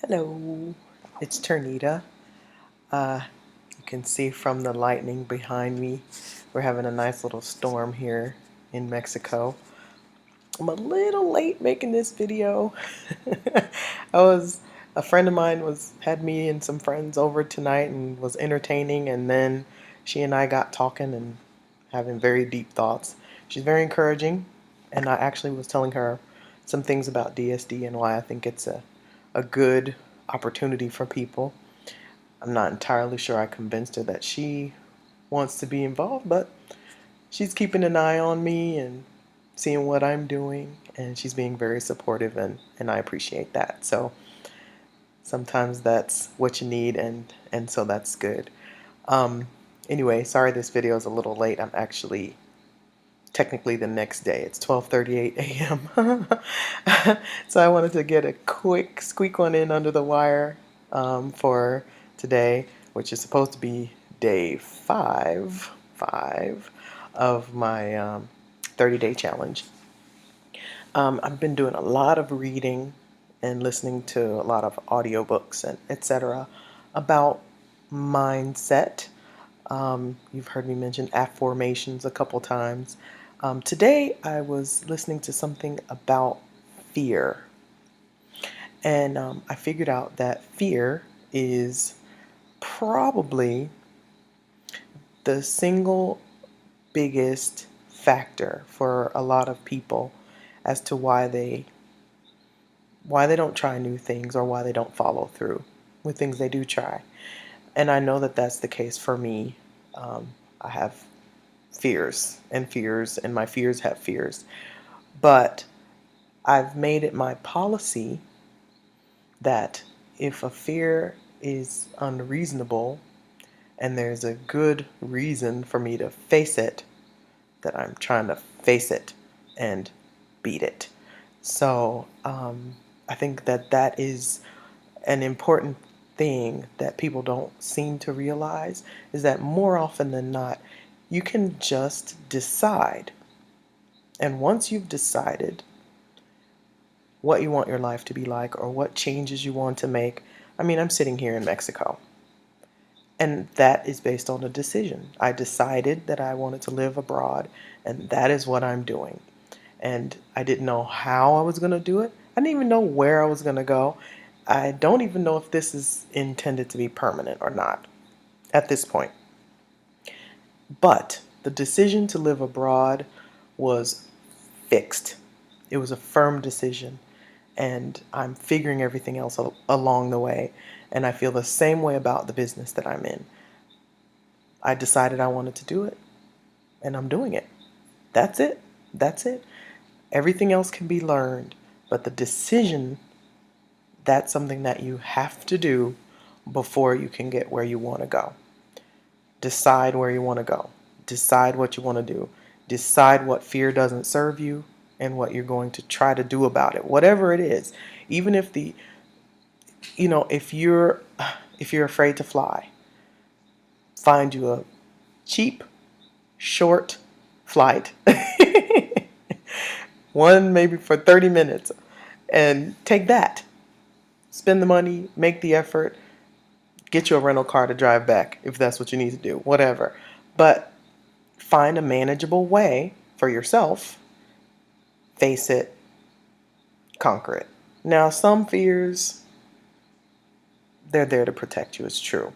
Hello, it's Turnitta. You can see from the lightning behind me, we're having a nice little storm here in Mexico. I'm a little late making this video. A friend of mine had me and some friends over tonight and was entertaining, and then she and I got talking and having very deep thoughts. She's very encouraging, and I actually was telling her some things about DSD and why I think it's a good opportunity for people. I'm not entirely sure I convinced her that she wants to be involved, but she's keeping an eye on me and seeing what I'm doing, and she's being very supportive, and I appreciate that. So sometimes that's what you need, and so that's good. Anyway, sorry this video is a little late. I'm actually technically the next day. It's 12:38 a.m. So I wanted to get a quick squeak one in under the wire for today, which is supposed to be day five of my 30-day challenge. I've been doing a lot of reading and listening to a lot of audiobooks and etc. about mindset. You've heard me mention affirmations a couple times. Today I was listening to something about fear, and I figured out that fear is probably the single biggest factor for a lot of people as to why they don't try new things or why they don't follow through with things they do try. And I know that that's the case for me. I have fears, and my fears have fears. But I've made it my policy that if a fear is unreasonable and there's a good reason for me to face it, that I'm trying to face it and beat it. So I think that that is an important thing that people don't seem to realize, is that more often than not, you can just decide. And once you've decided what you want your life to be like or what changes you want to make, I mean, I'm sitting here in Mexico, and that is based on a decision. I decided that I wanted to live abroad, and that is what I'm doing. And I didn't know how I was going to do it. I didn't even know where I was going to go. I don't even know if this is intended to be permanent or not at this point. But the decision to live abroad was fixed. It was a firm decision, and I'm figuring everything else along the way. And I feel the same way about the business that I'm in. I decided I wanted to do it, and I'm doing it. That's it. That's it. Everything else can be learned, but the decision, that's something that you have to do before you can get where you want to go. Decide where you want to go. Decide what you want to do. Decide what fear doesn't serve you and what you're going to try to do about it. Whatever it is. Even if if you're afraid to fly, find you a cheap, short flight. One maybe for 30 minutes, and take that. Spend the money, make the effort, get you a rental car to drive back if that's what you need to do, whatever. But find a manageable way for yourself, face it, conquer it. Now, some fears, they're there to protect you, it's true.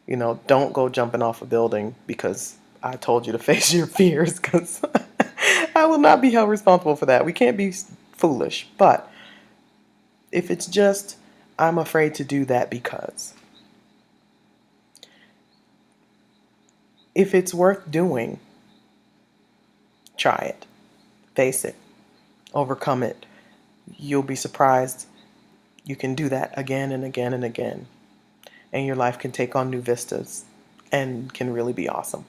Don't go jumping off a building because I told you to face your fears, because I will not be held responsible for that. We can't be foolish. But if it's just, I'm afraid to do that because, if it's worth doing, try it, face it, overcome it. You'll be surprised you can do that again and again and again. And your life can take on new vistas and can really be awesome.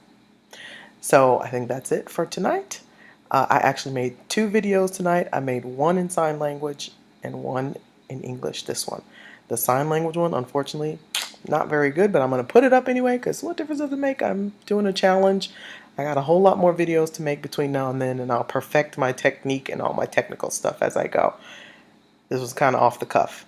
So I think that's it for tonight. I actually made 2 videos tonight. I made one in sign language and one in English, this one. The sign language one, unfortunately, not very good, but I'm going to put it up anyway, because what difference does it make? I'm doing a challenge. I got a whole lot more videos to make between now and then, and I'll perfect my technique and all my technical stuff as I go. This was kind of off the cuff,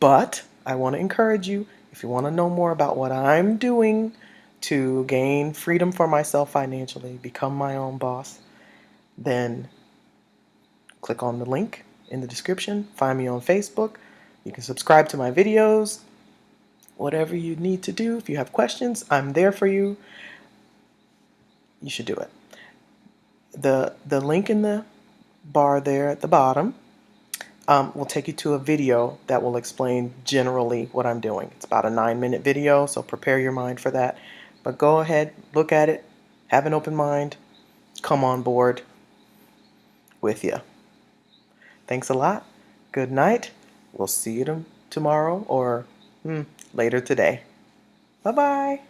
but I want to encourage you, if you want to know more about what I'm doing to gain freedom for myself financially, become my own boss, then click on the link in the description. Find me on Facebook. You can subscribe to my videos. Whatever you need to do. If you have questions, I'm there for you. You should do it. The link in the bar there at the bottom will take you to a video that will explain generally what I'm doing. It's about a 9-minute video, so prepare your mind for that. But go ahead, look at it, have an open mind, come on board with you. Thanks a lot. Good night. We'll see you tomorrow or later today. Bye-bye.